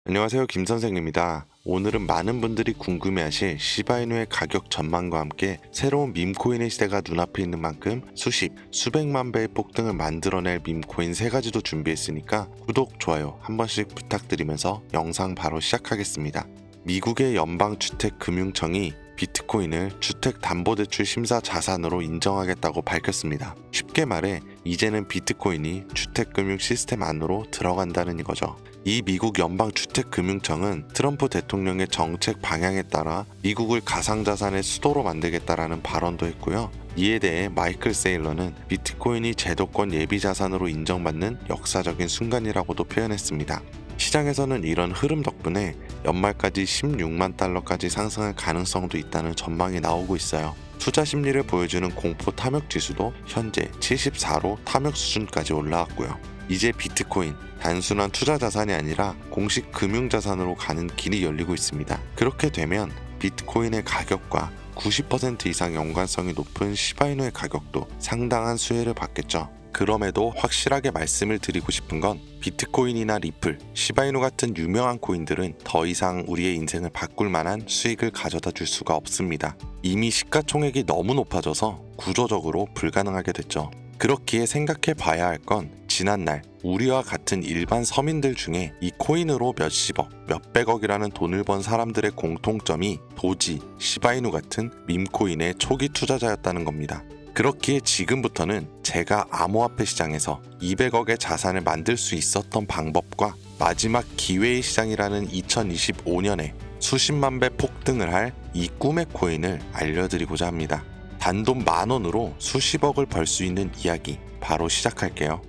안녕하세요, 김 선생입니다. 오늘은 많은 분들이 궁금해하실 시바이누의 가격 전망과 함께 새로운 밈코인의 시대가 눈앞에 있는 만큼 수십, 수백만 배의 폭등을 만들어낼 밈코인 3가지도 준비했으니까 구독, 좋아요 한 번씩 부탁드리면서 영상 바로 시작하겠습니다. 미국의 연방주택금융청이 비트코인을 주택담보대출 심사 자산으로 인정하겠다고 밝혔습니다. 쉽게 말해 이제는 비트코인이 주택금융 시스템 안으로 들어간다는 이거죠. 이 미국 연방주택금융청은 트럼프 대통령의 정책 방향에 따라 미국을 가상자산의 수도로 만들겠다라는 발언도 했고요. 이에 대해 마이클 세일러는 비트코인이 제도권 예비자산으로 인정받는 역사적인 순간이라고도 표현했습니다. 시장에서는 이런 흐름 덕분에 연말까지 16만 달러까지 상승할 가능성도 있다는 전망이 나오고 있어요. 투자 심리를 보여주는 공포 탐욕 지수도 현재 74로 탐욕 수준까지 올라왔고요. 이제 비트코인, 단순한 투자 자산이 아니라 공식 금융 자산으로 가는 길이 열리고 있습니다. 그렇게 되면 비트코인의 가격과 90% 이상 연관성이 높은 시바이누의 가격도 상당한 수혜를 받겠죠. 그럼에도 확실하게 말씀을 드리고 싶은 건 비트코인이나 리플, 시바이누 같은 유명한 코인들은 더 이상 우리의 인생을 바꿀 만한 수익을 가져다 줄 수가 없습니다. 이미 시가총액이 너무 높아져서 구조적으로 불가능하게 됐죠. 그렇기에 생각해 봐야 할 건 지난날 우리와 같은 일반 서민들 중에 이 코인으로 몇십억, 몇백억이라는 돈을 번 사람들의 공통점이 도지, 시바이누 같은 밈코인의 초기 투자자였다는 겁니다. 그렇기에 지금부터는 제가 암호화폐 시장에서 200억의 자산을 만들 수 있었던 방법과 마지막 기회의 시장이라는 2025년에 수십만 배 폭등을 할 이 꿈의 코인을 알려드리고자 합니다. 단돈 10,000원으로 수십억을 벌 수 있는 이야기 바로 시작할게요.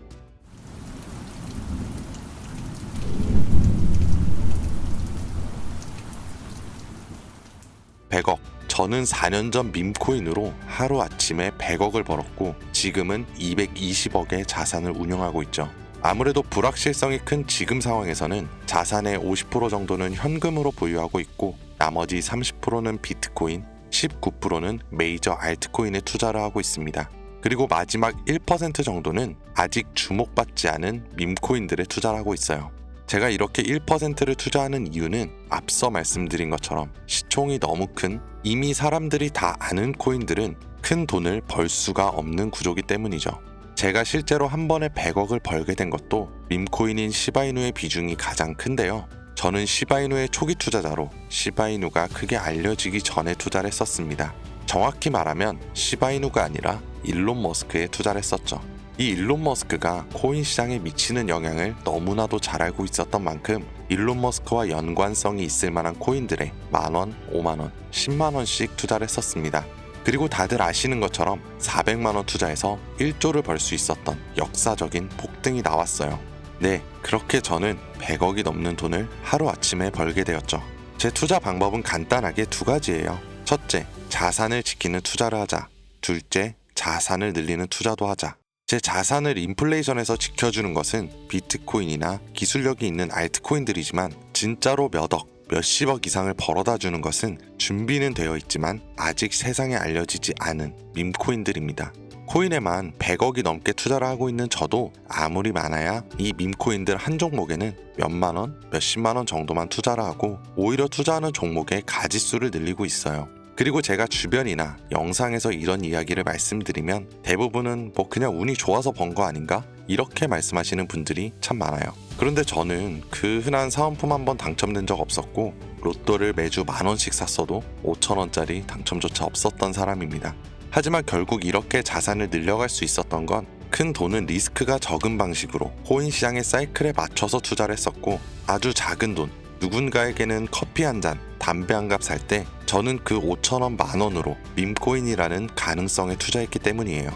100억. 저는 4년 전 밈코인으로 하루아침에 100억을 벌었고 지금은 220억의 자산을 운영하고 있죠. 아무래도 불확실성이 큰 지금 상황에서는 자산의 50% 정도는 현금으로 보유하고 있고 나머지 30%는 비트코인, 19%는 메이저 알트코인에 투자를 하고 있습니다. 그리고 마지막 1% 정도는 아직 주목받지 않은 밈코인들에 투자를 하고 있어요. 제가 이렇게 1%를 투자하는 이유는 앞서 말씀드린 것처럼 시총이 너무 큰 이미 사람들이 다 아는 코인들은 큰 돈을 벌 수가 없는 구조기 때문이죠. 제가 실제로 한 번에 100억을 벌게 된 것도 밈코인인 시바이누의 비중이 가장 큰데요. 저는 시바이누의 초기 투자자로 시바이누가 크게 알려지기 전에 투자를 했었습니다. 정확히 말하면 시바이누가 아니라 일론 머스크에 투자를 했었죠. 이 일론 머스크가 코인 시장에 미치는 영향을 너무나도 잘 알고 있었던 만큼 일론 머스크와 연관성이 있을 만한 코인들에 10,000원, 50,000원, 100,000원씩 투자를 했었습니다. 그리고 다들 아시는 것처럼 400만원 투자해서 1조를 벌 수 있었던 역사적인 폭등이 나왔어요. 네, 그렇게 저는 100억이 넘는 돈을 하루아침에 벌게 되었죠. 제 투자 방법은 간단하게 2가지예요. 첫째, 자산을 지키는 투자를 하자. 둘째, 자산을 늘리는 투자도 하자. 제 자산을 인플레이션에서 지켜주는 것은 비트코인이나 기술력이 있는 알트코인들이지만 진짜로 몇 억, 몇십억 이상을 벌어다 주는 것은 준비는 되어 있지만 아직 세상에 알려지지 않은 밈코인들입니다. 코인에만 100억이 넘게 투자를 하고 있는 저도 아무리 많아야 이 밈코인들 한 종목에는 몇만원, 몇십만원 정도만 투자를 하고 오히려 투자하는 종목의 가지수를 늘리고 있어요. 그리고 제가 주변이나 영상에서 이런 이야기를 말씀드리면 대부분은 그냥 운이 좋아서 번 거 아닌가? 이렇게 말씀하시는 분들이 참 많아요. 그런데 저는 그 흔한 사은품 한 번 당첨된 적 없었고 로또를 매주 10,000원씩 샀어도 5,000원짜리 당첨조차 없었던 사람입니다. 하지만 결국 이렇게 자산을 늘려갈 수 있었던 건 큰 돈은 리스크가 적은 방식으로 코인 시장의 사이클에 맞춰서 투자를 했었고 아주 작은 돈, 누군가에게는 커피 한 잔, 담배 한 갑 살 때 저는 그 5,000원, 10,000원으로 밈코인이라는 가능성에 투자했기 때문이에요.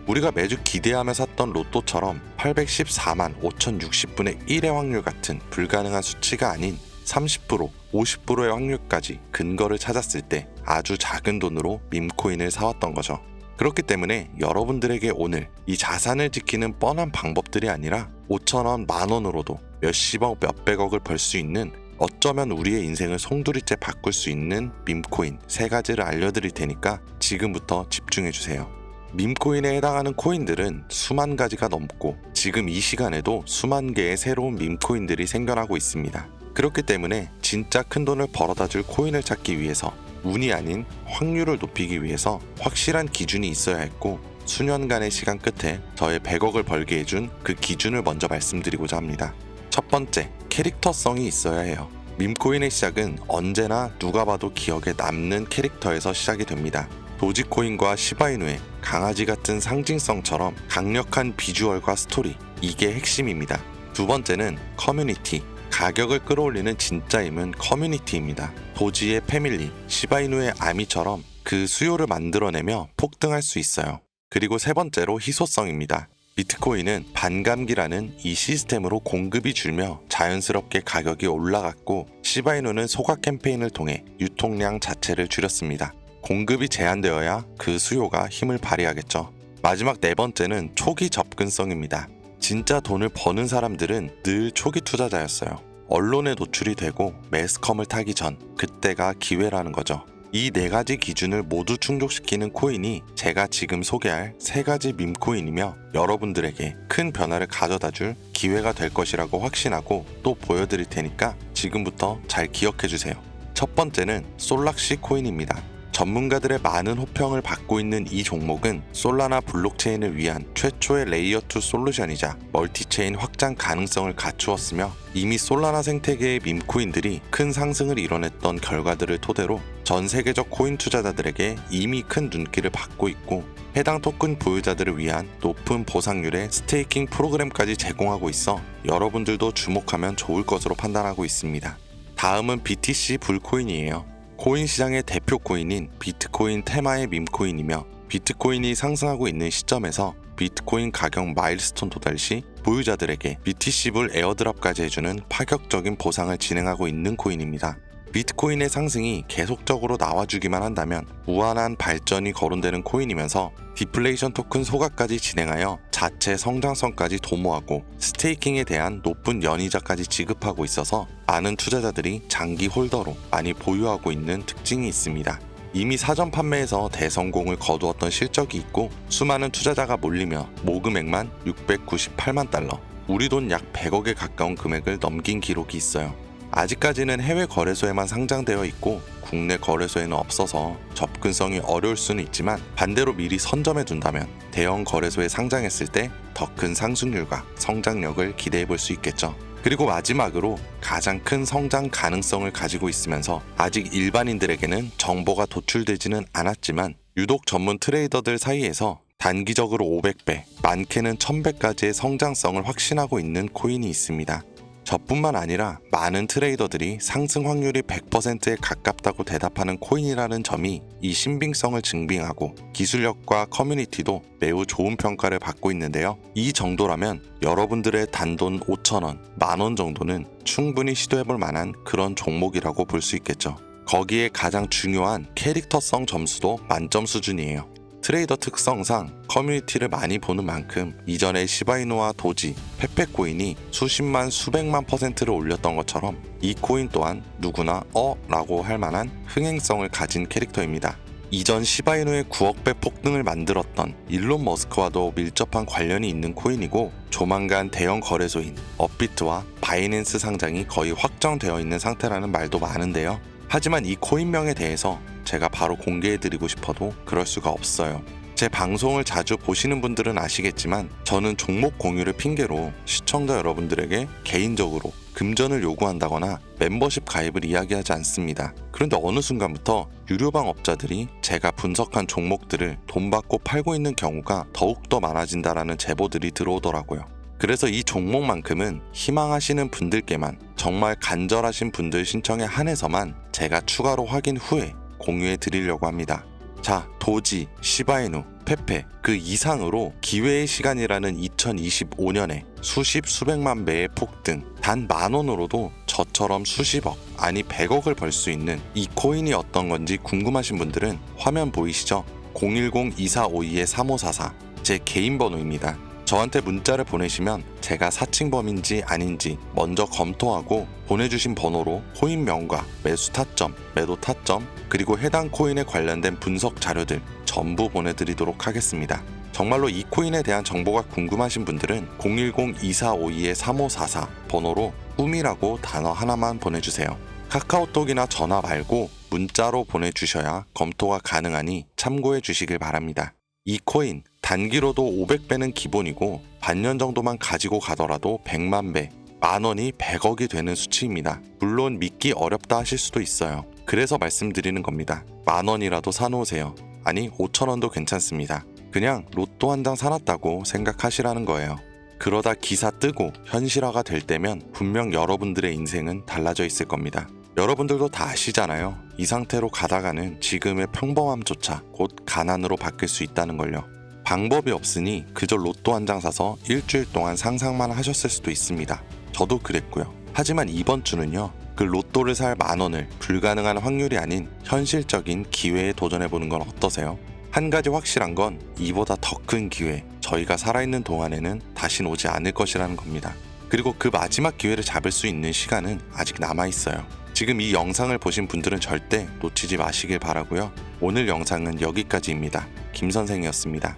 우리가 매주 기대하며 샀던 로또처럼 814만 5,060분의 1의 확률 같은 불가능한 수치가 아닌 30%, 50%의 확률까지 근거를 찾았을 때 아주 작은 돈으로 밈코인을 사왔던 거죠. 그렇기 때문에 여러분들에게 오늘 이 자산을 지키는 뻔한 방법들이 아니라 5,000원, 10,000원으로도 몇십억, 몇백억을 벌 수 있는 어쩌면 우리의 인생을 송두리째 바꿀 수 있는 밈코인 3가지를 알려드릴 테니까 지금부터 집중해주세요. 밈코인에 해당하는 코인들은 수만 가지가 넘고 지금 이 시간에도 수만 개의 새로운 밈코인들이 생겨나고 있습니다. 그렇기 때문에 진짜 큰 돈을 벌어다 줄 코인을 찾기 위해서 운이 아닌 확률을 높이기 위해서 확실한 기준이 있어야 했고 수년간의 시간 끝에 저의 100억을 벌게 해준 그 기준을 먼저 말씀드리고자 합니다. 첫 번째, 캐릭터성이 있어야 해요. 밈코인의 시작은 언제나 누가 봐도 기억에 남는 캐릭터에서 시작이 됩니다. 도지코인과 시바이누의 강아지 같은 상징성처럼 강력한 비주얼과 스토리, 이게 핵심입니다. 두 번째는 커뮤니티. 가격을 끌어올리는 진짜 힘은 커뮤니티입니다. 도지의 패밀리, 시바이누의 아미처럼 그 수요를 만들어내며 폭등할 수 있어요. 그리고 세 번째로 희소성입니다. 비트코인은 반감기라는 이 시스템으로 공급이 줄며 자연스럽게 가격이 올라갔고 시바이누는 소각 캠페인을 통해 유통량 자체를 줄였습니다. 공급이 제한되어야 그 수요가 힘을 발휘하겠죠. 마지막 네 번째는 초기 접근성입니다. 진짜 돈을 버는 사람들은 늘 초기 투자자였어요. 언론에 노출이 되고 매스컴을 타기 전, 그때가 기회라는 거죠. 이 네 가지 기준을 모두 충족시키는 코인이 제가 지금 소개할 세 가지 밈코인이며 여러분들에게 큰 변화를 가져다 줄 기회가 될 것이라고 확신하고 또 보여드릴 테니까 지금부터 잘 기억해 주세요. 첫 번째는 솔락시 코인입니다. 전문가들의 많은 호평을 받고 있는 이 종목은 솔라나 블록체인을 위한 최초의 레이어2 솔루션이자 멀티체인 확장 가능성을 갖추었으며 이미 솔라나 생태계의 밈코인들이 큰 상승을 이뤄냈던 결과들을 토대로 전 세계적 코인 투자자들에게 이미 큰 눈길을 받고 있고 해당 토큰 보유자들을 위한 높은 보상률의 스테이킹 프로그램까지 제공하고 있어 여러분들도 주목하면 좋을 것으로 판단하고 있습니다. 다음은 BTC 불코인이에요. 코인 시장의 대표 코인인 비트코인 테마의 밈코인이며 비트코인이 상승하고 있는 시점에서 비트코인 가격 마일스톤 도달 시 보유자들에게 BTC불 에어드랍까지 해주는 파격적인 보상을 진행하고 있는 코인입니다. 비트코인의 상승이 계속적으로 나와주기만 한다면 무한한 발전이 거론되는 코인이면서 디플레이션 토큰 소각까지 진행하여 자체 성장성까지 도모하고 스테이킹에 대한 높은 연이자까지 지급하고 있어서 많은 투자자들이 장기 홀더로 많이 보유하고 있는 특징이 있습니다. 이미 사전 판매에서 대성공을 거두었던 실적이 있고 수많은 투자자가 몰리며 모금액만 698만 달러, 우리 돈 약 100억에 가까운 금액을 넘긴 기록이 있어요. 아직까지는 해외 거래소에만 상장되어 있고 국내 거래소에는 없어서 접근성이 어려울 수는 있지만 반대로 미리 선점해 둔다면 대형 거래소에 상장했을 때 더 큰 상승률과 성장력을 기대해 볼 수 있겠죠. 그리고 마지막으로 가장 큰 성장 가능성을 가지고 있으면서 아직 일반인들에게는 정보가 도출되지는 않았지만 유독 전문 트레이더들 사이에서 단기적으로 500배, 많게는 1000배까지의 성장성을 확신하고 있는 코인이 있습니다. 저뿐만 아니라 많은 트레이더들이 상승 확률이 100%에 가깝다고 대답하는 코인이라는 점이 이 신빙성을 증빙하고 기술력과 커뮤니티도 매우 좋은 평가를 받고 있는데요. 이 정도라면 여러분들의 단돈 5,000원, 만원 정도는 충분히 시도해볼 만한 그런 종목이라고 볼 수 있겠죠. 거기에 가장 중요한 캐릭터성 점수도 만점 수준이에요. 트레이더 특성상 커뮤니티를 많이 보는 만큼 이전에 시바이누와 도지, 페페코인이 수십만 수백만 %를 올렸던 것처럼 이 코인 또한 누구나 라고 할 만한 흥행성을 가진 캐릭터입니다. 이전 시바이누의 9억배 폭등을 만들었던 일론 머스크와도 밀접한 관련이 있는 코인이고 조만간 대형 거래소인 업비트와 바이낸스 상장이 거의 확정되어 있는 상태라는 말도 많은데요. 하지만 이 코인명에 대해서 제가 바로 공개해드리고 싶어도 그럴 수가 없어요. 제 방송을 자주 보시는 분들은 아시겠지만 저는 종목 공유를 핑계로 시청자 여러분들에게 개인적으로 금전을 요구한다거나 멤버십 가입을 이야기하지 않습니다. 그런데 어느 순간부터 유료방 업자들이 제가 분석한 종목들을 돈 받고 팔고 있는 경우가 더욱더 많아진다라는 제보들이 들어오더라고요. 그래서 이 종목만큼은 희망하시는 분들께만 정말 간절하신 분들 신청에 한해서만 제가 추가로 확인 후에 공유해 드리려고 합니다. 자, 도지, 시바이누, 페페 그 이상으로 기회의 시간이라는 2025년에 수십 수백만 배의 폭등, 단 10,000원으로도 저처럼 수십억 아니 100억을 벌 수 있는 이 코인이 어떤 건지 궁금하신 분들은 화면 보이시죠? 010-2452-3544 제 개인 번호입니다. 저한테 문자를 보내시면 제가 사칭범인지 아닌지 먼저 검토하고 보내주신 번호로 코인명과 매수 타점, 매도 타점, 그리고 해당 코인에 관련된 분석 자료들 전부 보내드리도록 하겠습니다. 정말로 이 코인에 대한 정보가 궁금하신 분들은 010-2452-3544 번호로 꿈이라고 단어 하나만 보내주세요. 카카오톡이나 전화 말고 문자로 보내주셔야 검토가 가능하니 참고해 주시길 바랍니다. 이 코인 단기로도 500배는 기본이고 반년 정도만 가지고 가더라도 100만 배, 만원이 100억이 되는 수치입니다. 물론 믿기 어렵다 하실 수도 있어요. 그래서 말씀드리는 겁니다. 만원이라도 사놓으세요. 아니 5천원도 괜찮습니다. 그냥 로또 한 장 사놨다고 생각하시라는 거예요. 그러다 기사 뜨고 현실화가 될 때면 분명 여러분들의 인생은 달라져 있을 겁니다. 여러분들도 다 아시잖아요. 이 상태로 가다가는 지금의 평범함조차 곧 가난으로 바뀔 수 있다는 걸요. 방법이 없으니 그저 로또 한 장 사서 일주일 동안 상상만 하셨을 수도 있습니다. 저도 그랬고요. 하지만 이번 주는요. 그 로또를 살 만원을 불가능한 확률이 아닌 현실적인 기회에 도전해보는 건 어떠세요? 한 가지 확실한 건 이보다 더 큰 기회, 저희가 살아있는 동안에는 다신 오지 않을 것이라는 겁니다. 그리고 그 마지막 기회를 잡을 수 있는 시간은 아직 남아있어요. 지금 이 영상을 보신 분들은 절대 놓치지 마시길 바라고요. 오늘 영상은 여기까지입니다. 김 선생이었습니다.